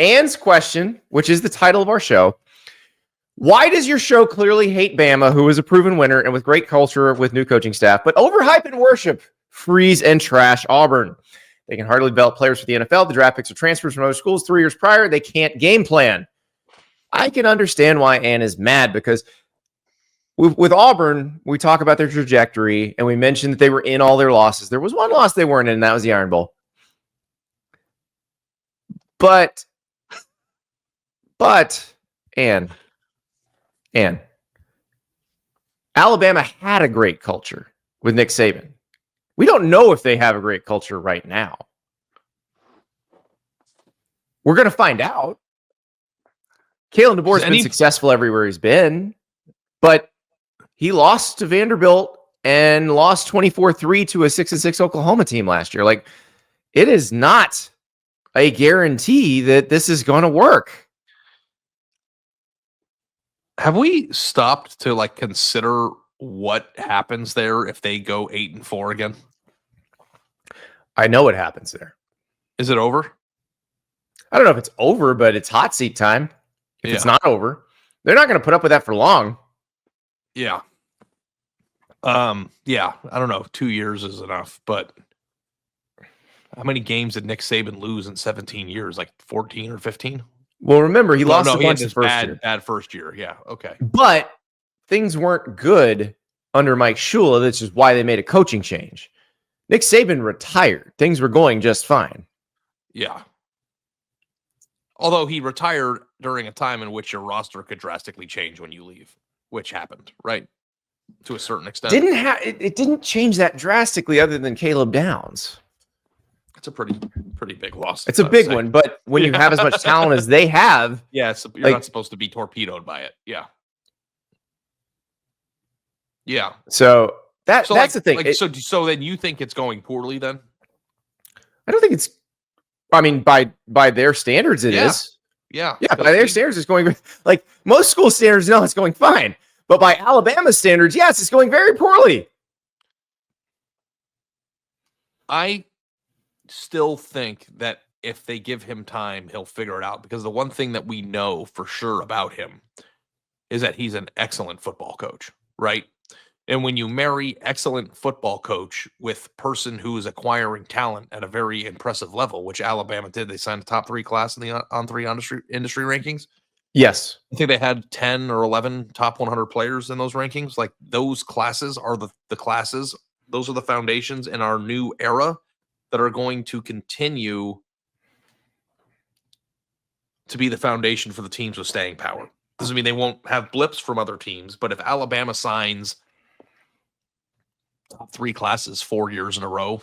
Ann's question, which is the title of our show. Why does your show clearly hate Bama, who is a proven winner and with great culture with new coaching staff, but overhype and worship, freeze, and trash Auburn? They can hardly develop players for the NFL. The draft picks are transfers from other schools 3 years prior. They can't game plan. I can understand why Ann is mad because with Auburn, we talk about their trajectory, and we mentioned that they were in all their losses. There was one loss they weren't in, and that was the Iron Bowl. But, Ann, Alabama had a great culture with Nick Saban. We don't know if they have a great culture right now. We're going to find out. Kalen DeBoer has been successful everywhere he's been, but he lost to Vanderbilt and lost 24-3 to a 6-6 Oklahoma team last year. Like, it is not a guarantee that this is going to work. Have we stopped to consider what happens there if they go 8-4 again? I know what happens there. Is it over? I don't know if it's over, but it's hot seat time. If it's not over, they're not going to put up with that for long. Yeah. Yeah. I don't know. 2 years is enough, but how many games did Nick Saban lose in 17 years? 14 or 15? Well, remember, he lost a bunch the first year. Bad first year. Yeah. Okay. But things weren't good under Mike Shula. That's just why they made a coaching change. Nick Saban retired. Things were going just fine. Yeah. Although he retired during a time in which your roster could drastically change when you leave, which happened, right? To a certain extent. It didn't change that drastically other than Caleb Downs. It's a pretty big loss. It's a big one, but when you have as much talent as they have, you're not supposed to be torpedoed by it. Yeah. Yeah. So that's the thing. So then you think it's going poorly then? I don't think it's, I mean, by their standards, it is. Yeah. Yeah. By their standards, it's going, most school standards, no, it's going fine. But by Alabama standards, yes, it's going very poorly. I still think that if they give him time, he'll figure it out, because the one thing that we know for sure about him is that he's an excellent football coach, right? And when you marry excellent football coach with person who is acquiring talent at a very impressive level, which Alabama did, they signed a top 3 class in the On3 industry rankings. Yes. I think they had 10 or 11 top 100 players in those rankings. Those classes are the classes. Those are the foundations in our new era that are going to continue to be the foundation for the teams with staying power. Doesn't mean they won't have blips from other teams, but if Alabama signs top 3 classes 4 years in a row,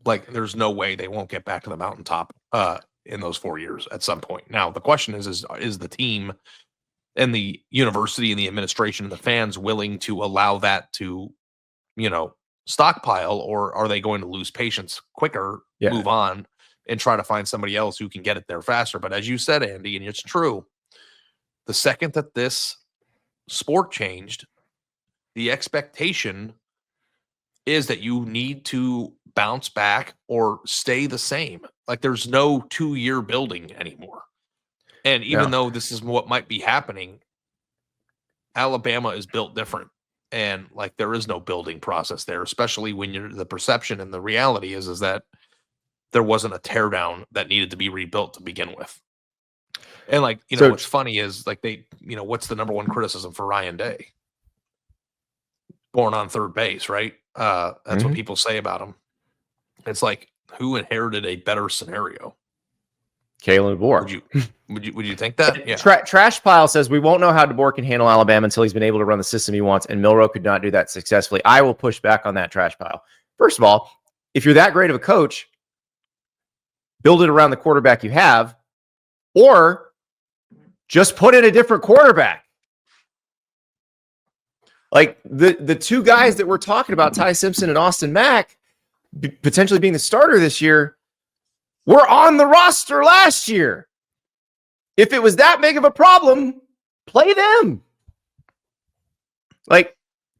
there's no way they won't get back to the mountaintop in those 4 years at some point. Now, the question is the team and the university and the administration and the fans willing to allow that to, stockpile, or are they going to lose patience quicker, move on, and try to find somebody else who can get it there faster? But as you said, Andy, and it's true, the second that this sport changed, the expectation is that you need to bounce back or stay the same. There's no 2-year building anymore. And even though this is what might be happening, Alabama is built different. And there is no building process there, especially when the perception and the reality is that there wasn't a teardown that needed to be rebuilt to begin with. And what's funny is what's the number one criticism for Ryan Day? Born on third base, right? That's what people say about him. It's who inherited a better scenario? Kalen DeBoer. Would you think that? Yeah. Trash Pile says we won't know how DeBoer can handle Alabama until he's been able to run the system he wants, and Milroe could not do that successfully. I will push back on that, Trash Pile. First of all, if you're that great of a coach, build it around the quarterback you have, or just put in a different quarterback. The two guys that we're talking about, Ty Simpson and Austin Mack, potentially being the starter this year, were on the roster last year. If it was that big of a problem, play them.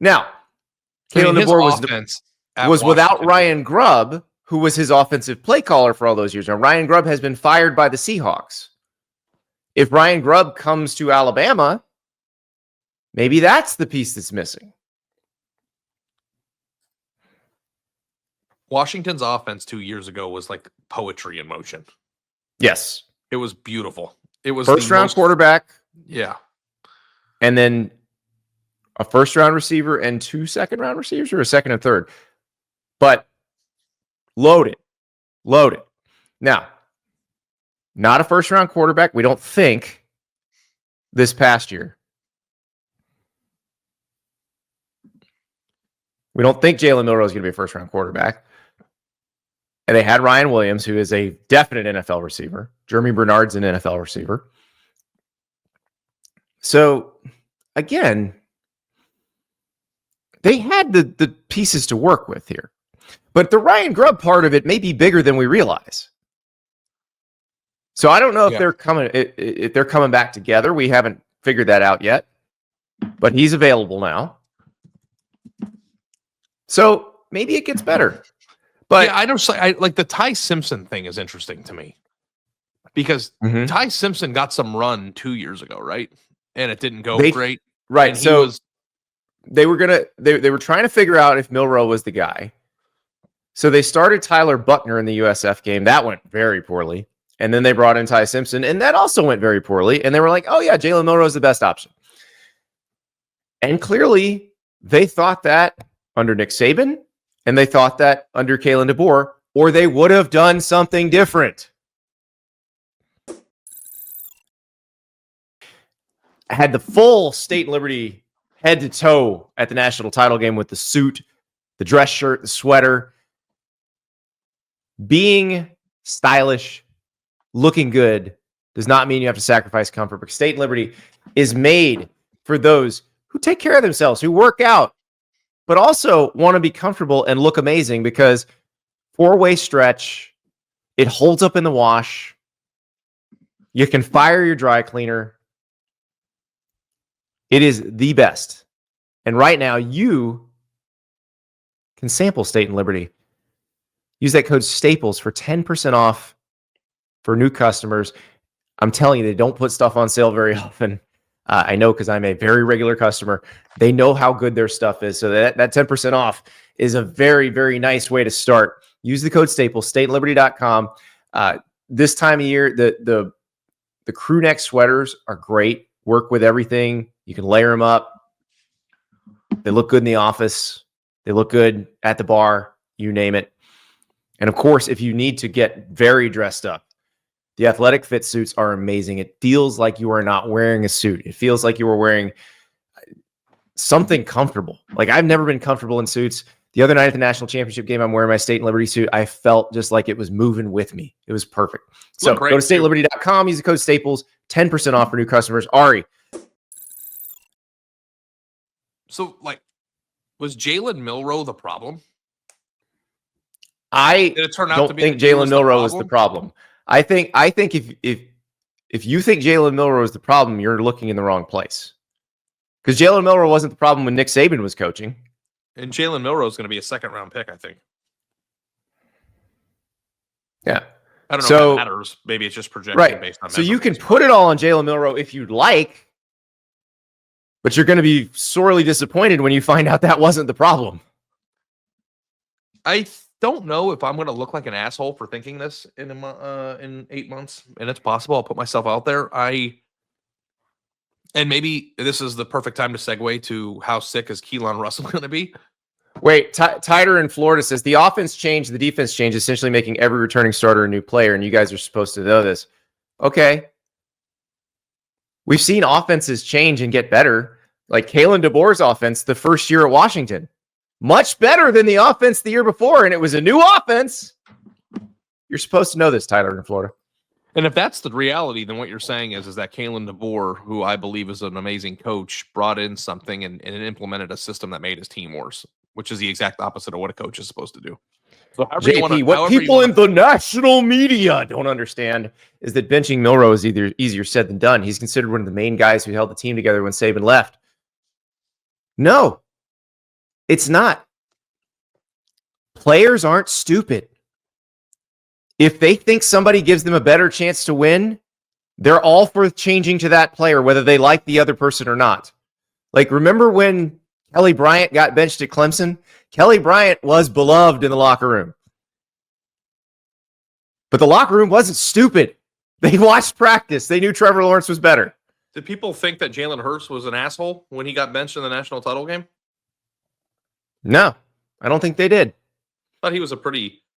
Now, Kalen DeBoer was without Ryan Grubb, who was his offensive play caller for all those years. Now, Ryan Grubb has been fired by the Seahawks. if Ryan Grubb comes to Alabama, maybe that's the piece that's missing. Washington's offense 2 years ago was like poetry in motion. Yes. It was beautiful. It was first round quarterback. Yeah. And then a first round receiver and 2 second round receivers, or a second and third. But loaded. Now, not a first round quarterback, we don't think, this past year. We don't think Jalen Milroe is going to be a first round quarterback. And they had Ryan Williams, who is a definite NFL receiver. Jeremy Bernard's an NFL receiver. So, again, they had the pieces to work with here. But the Ryan Grubb part of it may be bigger than we realize. So I don't know if they're coming back together. We haven't figured that out yet. But he's available now. So maybe it gets better. But yeah, I don't say like the Ty Simpson thing is interesting to me. Because Ty Simpson got some run 2 years ago, right? And it didn't go great. Right. And So they were trying to figure out if Milroe was the guy. So they started Tyler Buckner in the USF game. That went very poorly. And then they brought in Ty Simpson, and that also went very poorly. And they were like, oh, yeah, Jalen Milroe is the best option. And clearly, they thought that under Nick Saban, and they thought that under Kalen DeBoer, or they would have done something different. I had the full State and Liberty head to toe at the national title game with the suit, the dress shirt, the sweater. Being stylish, looking good does not mean you have to sacrifice comfort, because State and Liberty is made for those who take care of themselves, who work out, but also want to be comfortable and look amazing, because 4-way stretch, it holds up in the wash. You can fire your dry cleaner. It is the best. And right now, you can sample State and Liberty. Use that code STAPLES for 10% off for new customers. I'm telling you, they don't put stuff on sale very often. I know, because I'm a very regular customer. They know how good their stuff is. So that 10% off is a very, very nice way to start. Use the code STAPLES, stateandliberty.com. This time of year, the crew neck sweaters are great. Work with everything. You can layer them up. They look good in the office. They look good at the bar. You name it. And of course, if you need to get very dressed up, the athletic fit suits are amazing. It feels like you are not wearing a suit. It feels like you are wearing something comfortable. Like, I've never been comfortable in suits. The other night at the national championship game, I'm wearing my State and Liberty suit. I felt just like it was moving with me. It was perfect. So go to stateandliberty.com, use the code STAPLES, 10% off for new customers. Ari. So, like, was Jalen Milroe the problem? I don't think Jalen Milroe is the problem. I think if you think Jalen Milroe is the problem, you're looking in the wrong place. Because Jalen Milroe wasn't the problem when Nick Saban was coaching. And Jalen Milroe is going to be a second-round pick, I think. Yeah. I don't know if that matters. Maybe it's just projection based on. So you can put it all on Jalen Milroe if you'd like, but you're going to be sorely disappointed when you find out that wasn't the problem. I don't know if I'm going to look like an asshole for thinking this in 8 months, and it's possible. I'll put myself out there. And maybe this is the perfect time to segue to how sick is Keelan Russell going to be. Wait, Tider in Florida says the offense changed, the defense changed, essentially making every returning starter a new player, and you guys are supposed to know this. Okay. We've seen offenses change and get better. Like Kalen DeBoer's offense the first year at Washington. Much better than the offense the year before, and it was a new offense. You're supposed to know this, Tyler in Florida. And if that's the reality, then what you're saying is that Kalen DeBoer, who I believe is an amazing coach, brought in something and implemented a system that made his team worse, which is the exact opposite of what a coach is supposed to do. So JP, what people in the national media don't understand is that benching Milroe is either easier said than done. He's considered one of the main guys who held the team together when Saban left. No, it's not. Players aren't stupid. If they think somebody gives them a better chance to win, they're all for changing to that player, whether they like the other person or not. Like, remember when Kelly Bryant got benched at Clemson? Kelly Bryant was beloved in the locker room. But the locker room wasn't stupid. They watched practice. They knew Trevor Lawrence was better. Did people think that Jalen Hurts was an asshole when he got benched in the national title game? No, I don't think they did. Thought he was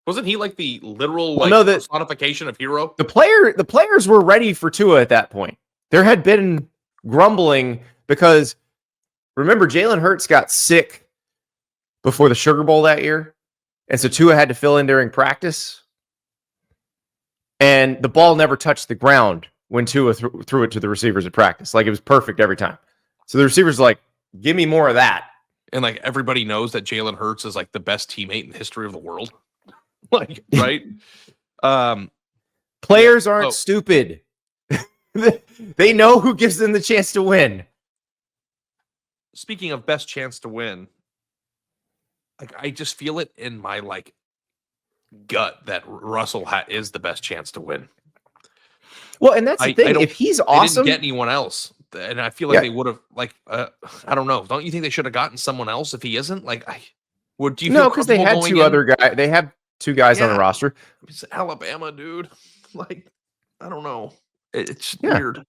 wasn't he like the literal personification of hero? The players were ready for Tua at that point. There had been grumbling because remember Jalen Hurts got sick before the Sugar Bowl that year. And so Tua had to fill in during practice. And the ball never touched the ground when Tua threw it to the receivers at practice. Like, it was perfect every time. So the receivers like, give me more of that. And like, everybody knows that Jalen Hurts is like the best teammate in the history of the world. Like, right? Players aren't stupid. They know who gives them the chance to win. Speaking of best chance to win, like, I just feel it in my like gut that Russell is the best chance to win. Well, and that's the thing. If he's awesome, they didn't get anyone else, and I feel like they would have. Like, I don't know. Don't you think they should have gotten someone else if he isn't? Like, do you no, because they had two other guys. They have two guys on the roster. It's Alabama, dude. Like, I don't know. It's weird.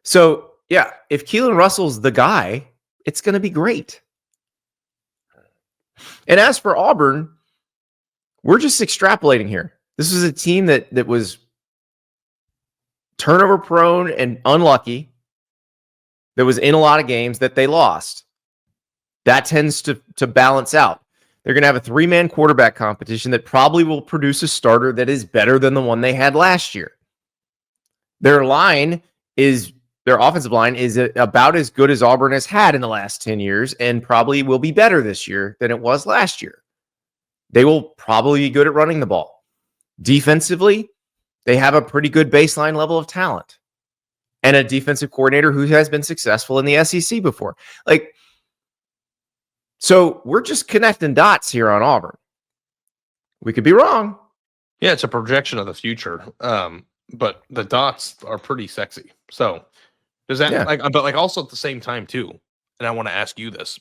So yeah, if Keelan Russell's the guy, it's going to be great. And as for Auburn, we're just extrapolating here. This was a team that was turnover prone and unlucky, that was in a lot of games that they lost. That tends to balance out. They're going to have a 3-man quarterback competition that probably will produce a starter that is better than the one they had last year. Their offensive line is about as good as Auburn has had in the last 10 years and probably will be better this year than it was last year. They will probably be good at running the ball. Defensively, they have a pretty good baseline level of talent and a defensive coordinator who has been successful in the SEC before. Like, so we're just connecting dots here on Auburn. We could be wrong. Yeah, it's a projection of the future. But the dots are pretty sexy. So does that but also at the same time too, and I want to ask you this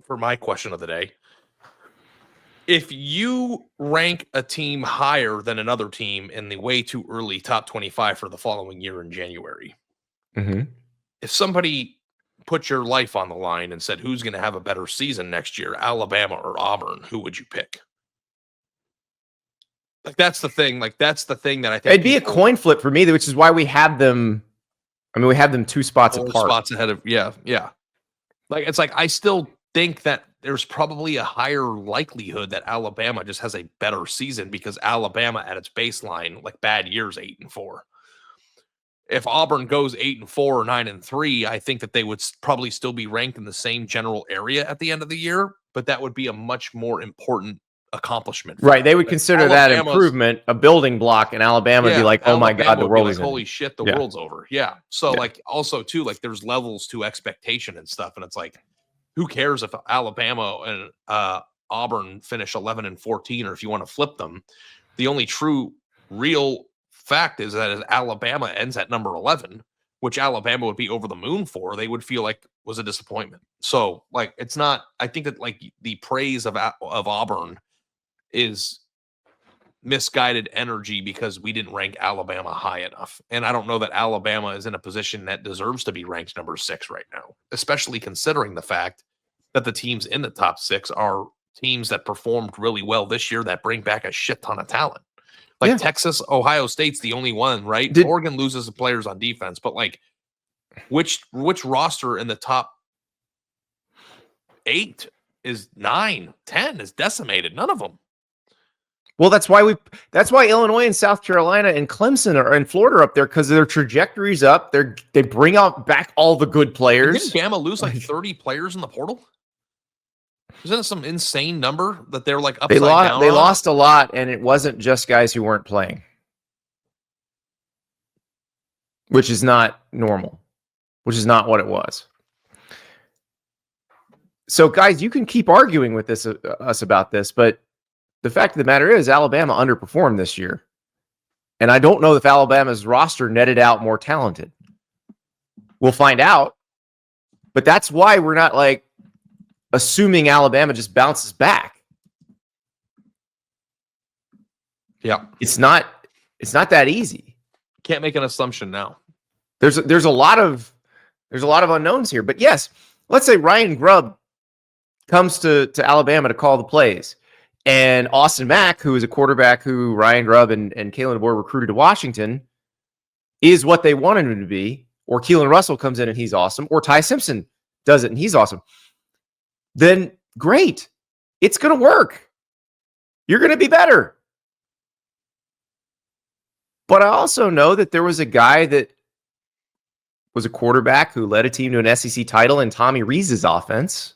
for my question of the day. If you rank a team higher than another team in the way too early top 25 for the following year in January, if somebody put your life on the line and said, who's going to have a better season next year, Alabama or Auburn, who would you pick? Like, that's the thing. Like, that's the thing that I think it'd be a coin flip for me, which is why we have them. I mean, we have them 2 spots apart. 4 spots ahead of, yeah. Like, it's like, I still think that there's probably a higher likelihood that Alabama just has a better season because Alabama at its baseline, like bad years, 8-4. If Auburn goes 8-4 or 9-3, I think that they would probably still be ranked in the same general area at the end of the year, but that would be a much more important accomplishment. Right. They would consider that improvement a building block, and Alabama would be like, oh my God, the world is like, holy shit, the world's over. Yeah. So like also too, like there's levels to expectation and stuff. And it's like, who cares if Alabama and Auburn finish 11-14, or if you want to flip them? The only real fact is that as Alabama ends at number 11, which Alabama would be over the moon for, they would feel like was a disappointment. So like, it's not, I think that like the praise of Auburn is misguided energy because we didn't rank Alabama high enough. And I don't know that Alabama is in a position that deserves to be ranked number 6 right now, especially considering the fact that the teams in the top 6 are teams that performed really well this year that bring back a shit ton of talent. Like Texas, Ohio State's the only one, right? Oregon loses the players on defense, but like which roster in the top 8 is 9, 10 is decimated? None of them. Well, that's why Illinois and South Carolina and Clemson and Florida are up there, because their trajectory's up. They bring out back all the good players. Didn't Bama lose like 30 players in the portal? Isn't it some insane number that they're like upside down? They lost a lot, and it wasn't just guys who weren't playing, which is not normal, which is not what it was. So, guys, you can keep arguing with us about this, but the fact of the matter is Alabama underperformed this year. And I don't know if Alabama's roster netted out more talented. We'll find out. But that's why we're not like assuming Alabama just bounces back. Yeah. It's not that easy. Can't make an assumption now. There's a lot of unknowns here. But yes, let's say Ryan Grubb comes to Alabama to call the plays. And Austin Mack, who is a quarterback who Ryan Grubb and Kalen DeBoer recruited to Washington, is what they wanted him to be. Or Keelan Russell comes in and he's awesome. Or Ty Simpson does it and he's awesome. Then great. It's going to work. You're going to be better. But I also know that there was a guy that was a quarterback who led a team to an SEC title in Tommy Rees's offense.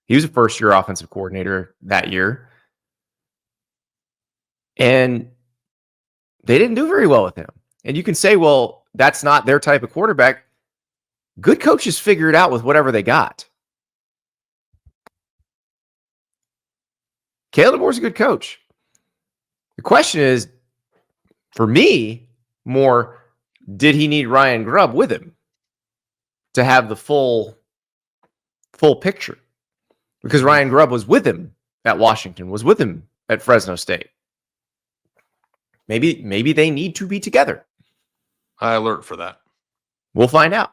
He was a first-year offensive coordinator that year. And they didn't do very well with him. And you can say, well, that's not their type of quarterback. Good coaches figure it out with whatever they got. Kalen DeBoer's a good coach. The question is, for me, more, did he need Ryan Grubb with him to have the full picture? Because Ryan Grubb was with him at Washington, was with him at Fresno State. Maybe they need to be together. High alert for that. We'll find out.